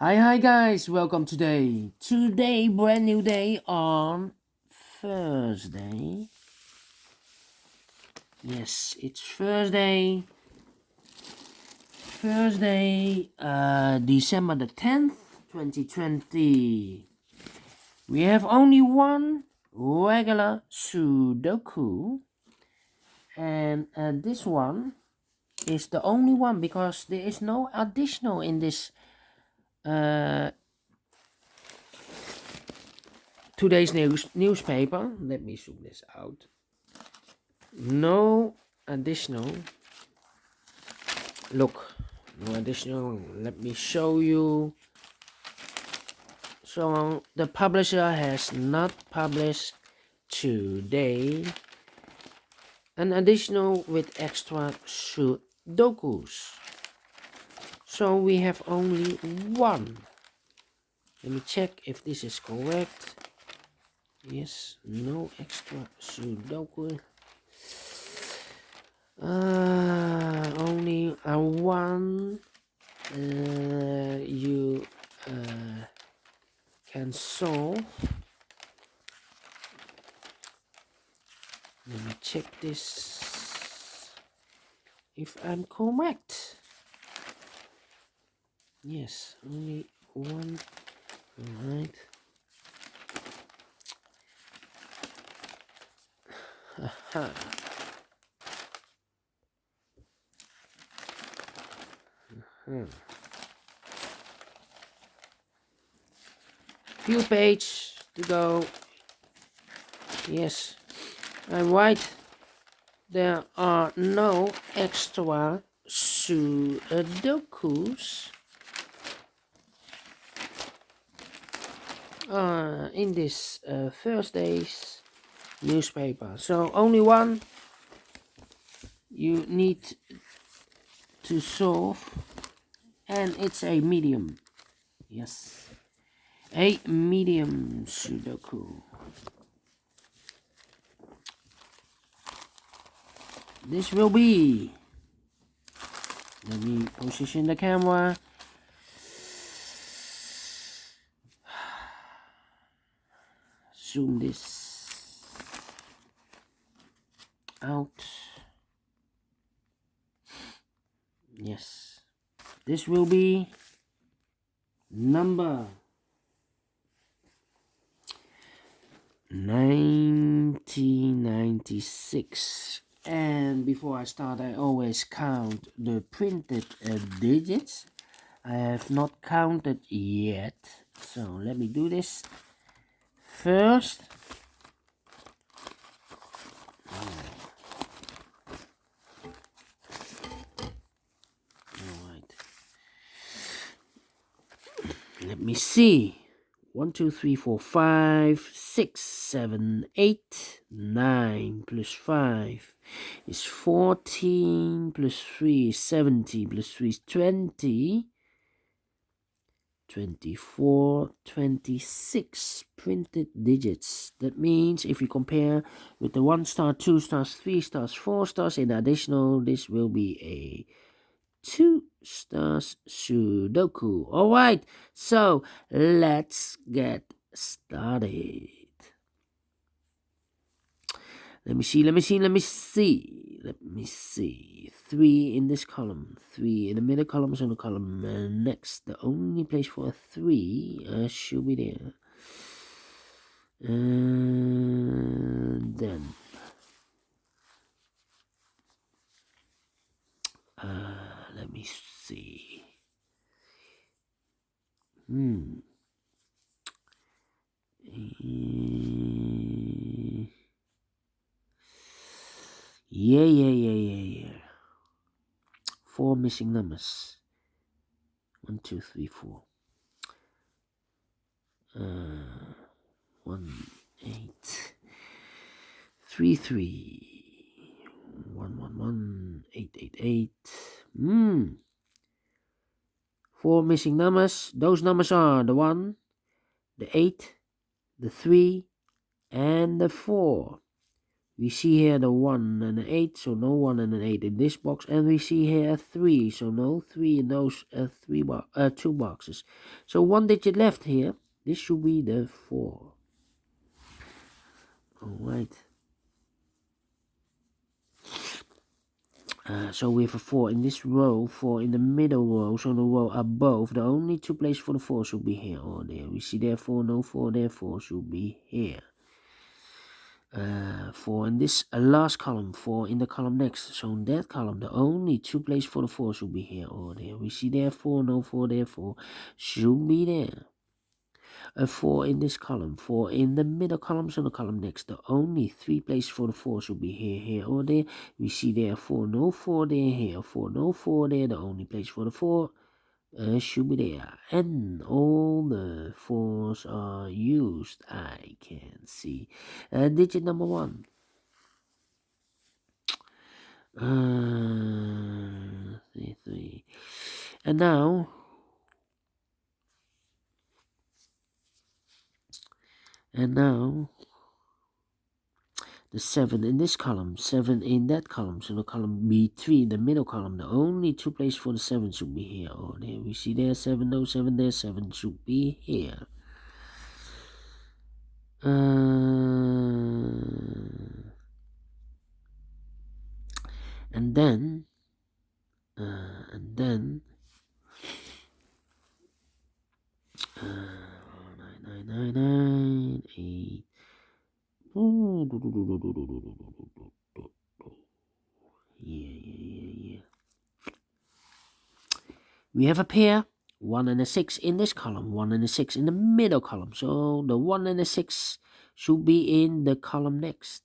Hi guys, welcome today. Today, brand new day on Thursday. Yes, it's Thursday. December the 10th, 2020. We have only one regular Sudoku. And this one is the only one because there is no additional in this today's newspaper. Let me zoom this out. No additional. Look, no additional. Let me show you. So the publisher has not published today an additional with extra Sudokus. So we have only one. Let me check if this is correct. Yes, no extra Sudoku. Only one you can solve. Let me check this if I'm correct. Yes, only one. All right. Aha. Few pages to go. Yes, I'm right. There are no extra Sudokus in this Thursday's newspaper. So only one you need to solve, and it's a medium. Yes, a medium Sudoku. This will be, let me position the camera. Zoom this out. Yes, this will be number 1996. And before I start, I always count the printed digits. I have not counted yet, so let me do this first. Alright, let me see. 1, 2, 3, 4, 5, 6, 7, 8, 9 plus 5 is 14, plus 3 is 17, plus 3 is 20, 24, 26 printed digits. That means if you compare with the 1 star, 2 stars, 3 stars, 4 stars in additional, this will be a 2 stars Sudoku. Alright, so let's get started. Let me see. 3 in this column, 3 in the middle column, on the column next. The only place for a 3 should be there. And then let me see. Yeah. 4 missing numbers. 1, 2, 3, 4. 1, 8, 3, 3, 1, 1, 1, 8, 8, 8. 4 missing numbers. Those numbers are the 1, the 8, the 3, and the 4. We see here the 1 and an 8, so no 1 and an 8 in this box, and we see here a 3, so no 3 in those two boxes. So 1 digit left here. This should be the 4. Alright. So we have a 4 in this row, 4 in the middle row, so the row above. The only two places for the 4 should be here or there. We see therefore no 4, therefore should be here. 4 in this last column, 4 in the column next. So in that column, the only two places for the 4 should be here or there. We see therefore no 4, therefore should be there. A 4 in this column, 4 in the middle column, so the column next. The only 3 places for the 4 should be here, here, or there. We see therefore no 4 there, here, 4, no 4 there. The only place for the 4 should be there. And all the 4s are used. I can see. Digit number 1. 3. And now the 7 in this column, 7 in that column, so the column B3 in the middle column. The only two places for the 7 should be here or there. We see there 7, no 7 there, 7 should be here. And then 9, 8. Yeah. We have a pair, 1 and a 6 in this column, 1 and a 6 in the middle column. So the 1 and a 6 should be in the column next.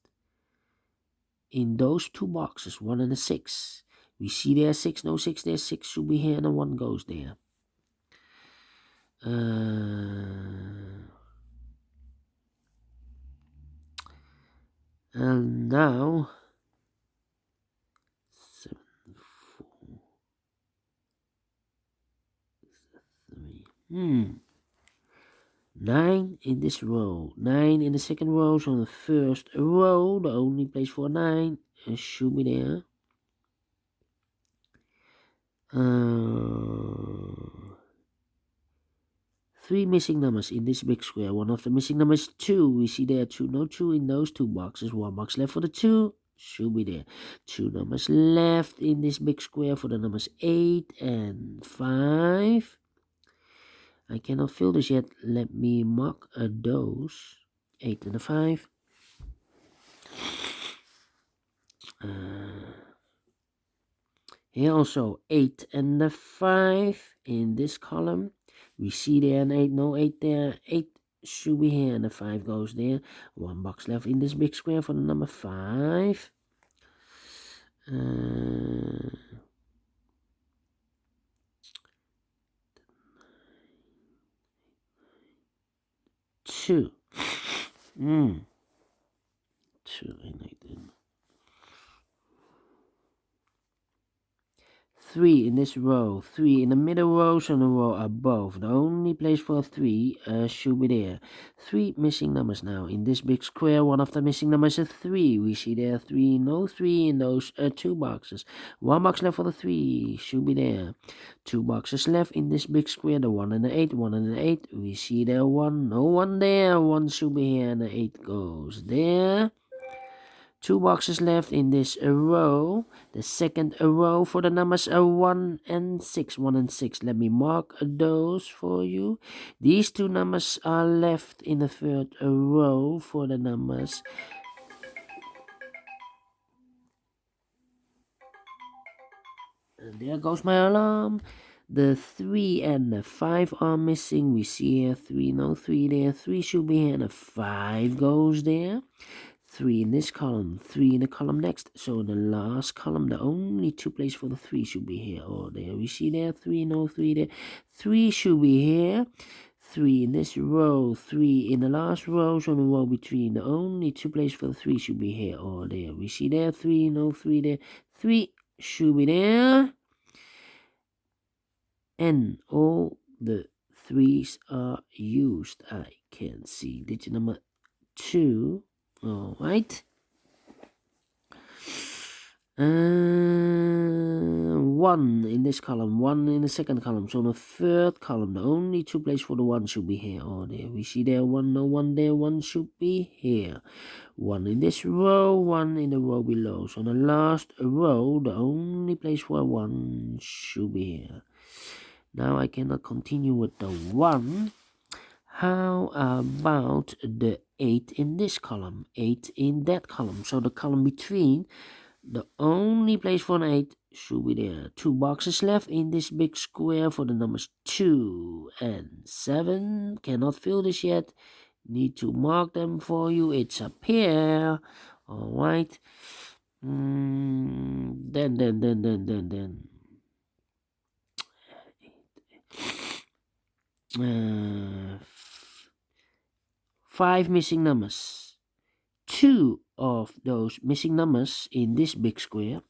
In those two boxes, 1 and a 6. We see there 6, no 6 there, 6 should be here, and a 1 goes there. And now 7, 4, 3. 9 in this row, 9 in the second row, so the first row, the only place for 9 should be there. 3 missing numbers in this big square. One of the missing numbers 2. We see there 2, no 2 in those two boxes. 1 box left for the 2. Should be there. 2 numbers left in this big square for the numbers 8 and 5. I cannot fill this yet. Let me mark those. 8 and a 5. Here also 8 and a 5 in this column. We see there an 8, no 8 there. 8 should be here and the 5 goes there. 1 box left in this big square for the number 5. 2. 2 and 8. 3 in this row, 3 in the middle row, so the row above. The only place for 3 should be there. 3 missing numbers now. In this big square, one of the missing numbers is 3. We see there 3, no 3 in those two boxes. 1 box left for the 3 should be there. 2 boxes left in this big square, the 1 and the 8, 1 and the 8. We see there 1, no 1 there. 1 should be here and the 8 goes there. 2 boxes left in this row. The second row for the numbers 1 and 6. 1 and 6. Let me mark those for you. These 2 numbers are left in the third row for the numbers. And there goes my alarm. The 3 and the 5 are missing. We see here 3, no 3 there. 3 should be here and the 5 goes there. 3 in this column, 3 in the column next. So the last column, the only 2 places for the 3 should be here or there. We see there 3, no 3 there. 3 should be here. 3 in this row, 3 in the last row, so the row between. The only 2 places for the 3 should be here or there. We see there 3, no 3 there. 3 should be there. And all the 3s are used. I can see digit number 2. All right. 1 in this column, 1 in the second column. So in the third column, the only two places for the 1 should be here or there. We see there 1, no 1 there, 1 should be here. 1 in this row, 1 in the row below. So in the last row, the only place for 1 should be here. Now I cannot continue with the 1. How about the 8 in this column, 8 in that column? So the column between, the only place for an 8 should be there. 2 boxes left in this big square for the numbers 2 and 7. Cannot fill this yet. Need to mark them for you. It's up here. Alright. Then. 5 missing numbers. 2 of those missing numbers in this big square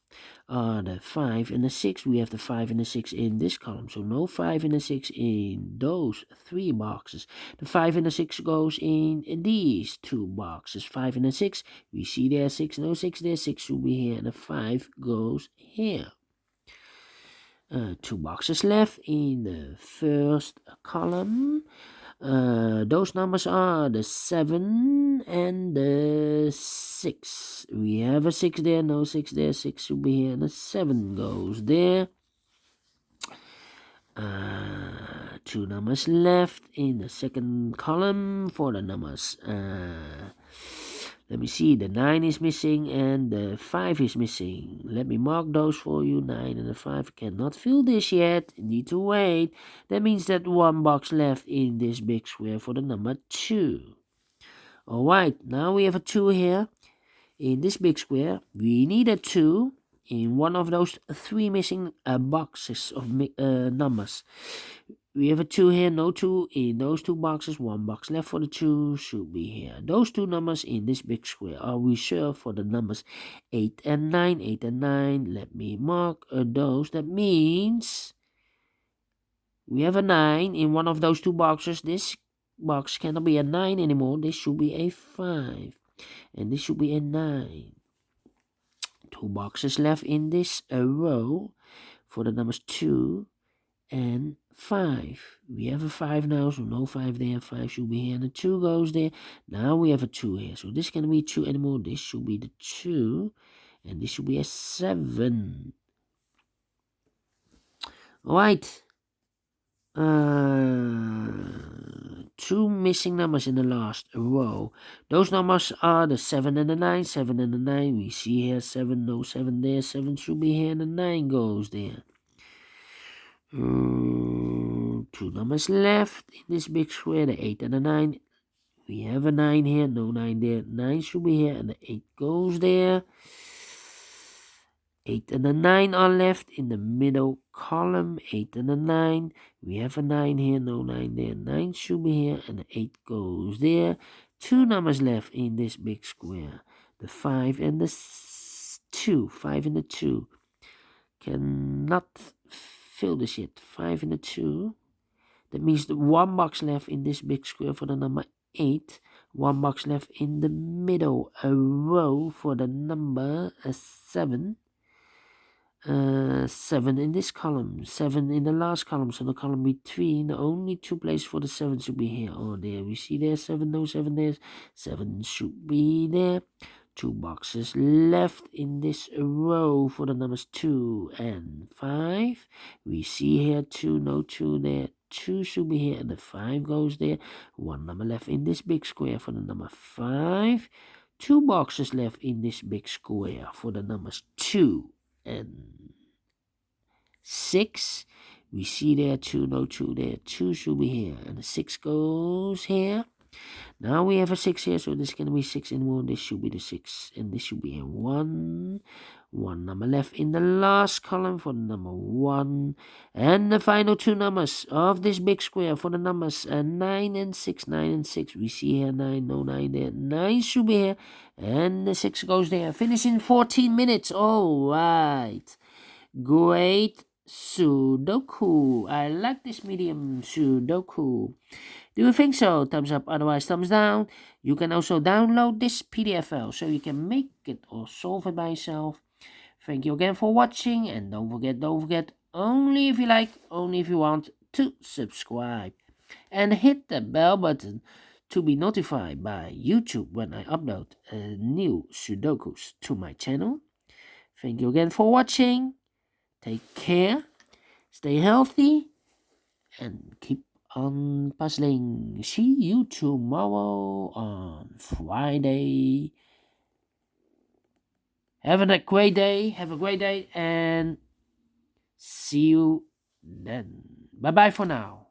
are the 5 and the 6. We have the 5 and the 6 in this column. So no 5 and the 6 in those 3 boxes. The 5 and the 6 goes in these 2 boxes. 5 and the 6. We see there 6. No 6 there. 6 should be here. And the 5 goes here. 2 boxes left in the first column. Those numbers are the 7 and the 6. We have a 6 there, no 6 there, 6 should be here, and the 7 goes there. 2 numbers left in the second column for the numbers. Let me see, the 9 is missing and the 5 is missing. Let me mark those for you. 9 and the 5 cannot fill this yet. Need to wait. That means that 1 box left in this big square for the number 2. Alright, now we have a 2 here. In this big square, we need a 2 in one of those 3 missing boxes of numbers. We have a 2 here, no 2 in those 2 boxes. 1 box left for the 2 should be here. Those 2 numbers in this big square are reserved for the numbers 8 and 9. 8 and 9. Let me mark those. That means we have a 9 in one of those 2 boxes. This box cannot be a 9 anymore. This should be a 5. And this should be a 9. 2 boxes left in this row for the numbers 2 and 5. We have a 5 now, so no 5 there. 5 should be here, and the 2 goes there. Now we have a 2 here, so this cannot be 2 anymore. This should be the 2, and this should be a 7. Alright. 2 missing numbers in the last row. Those numbers are the 7 and the 9. 7 and the 9. We see here 7, no 7 there. 7 should be here, and the 9 goes there. 2 numbers left in this big square, the 8 and the 9. We have a 9 here, no 9 there. 9 should be here, and the 8 goes there. 8 and the 9 are left in the middle column. 8 and the 9. We have a 9 here, no 9 there. 9 should be here, and the 8 goes there. 2 numbers left in this big square, the 5 and the 2. 5 and the 2 cannot fill this yet. 5 and the 2. That means the 1 box left in this big square for the number 8. 1 box left in the middle row for the number 7. 7 in this column. 7 in the last column. So the column between, the only 2 places for the 7 should be here or there. We see there 7, no 7 there. 7 should be there. 2 boxes left in this row for the numbers 2 and 5. We see here 2, no 2 there. 2 should be here, and the 5 goes there. 1 number left in this big square for the number 5. 2 boxes left in this big square for the numbers 2 and 6. We see there 2, no 2 there. 2 should be here, and the 6 goes here. Now we have a 6 here, so this can be 6 anymore. This should be the 6, and this should be a 1. 1 number left in the last column for the number 1. And the final 2 numbers of this big square for the numbers 9 and 6. 9 and 6. We see here 9, no 9 there. 9 should be here, and the 6 goes there. Finish in 14 minutes. All right. Great Sudoku. I like this medium Sudoku. Do you think so? Thumbs up, otherwise thumbs down. You can also download this PDF file so you can make it or solve it by yourself. Thank you again for watching, and don't forget, only if you like, only if you want to subscribe. And hit the bell button to be notified by YouTube when I upload new Sudokus to my channel. Thank you again for watching. Take care, stay healthy, and keep on puzzling. See you tomorrow on Friday. Have a great day. Have a great day, and see you then. Bye bye for now.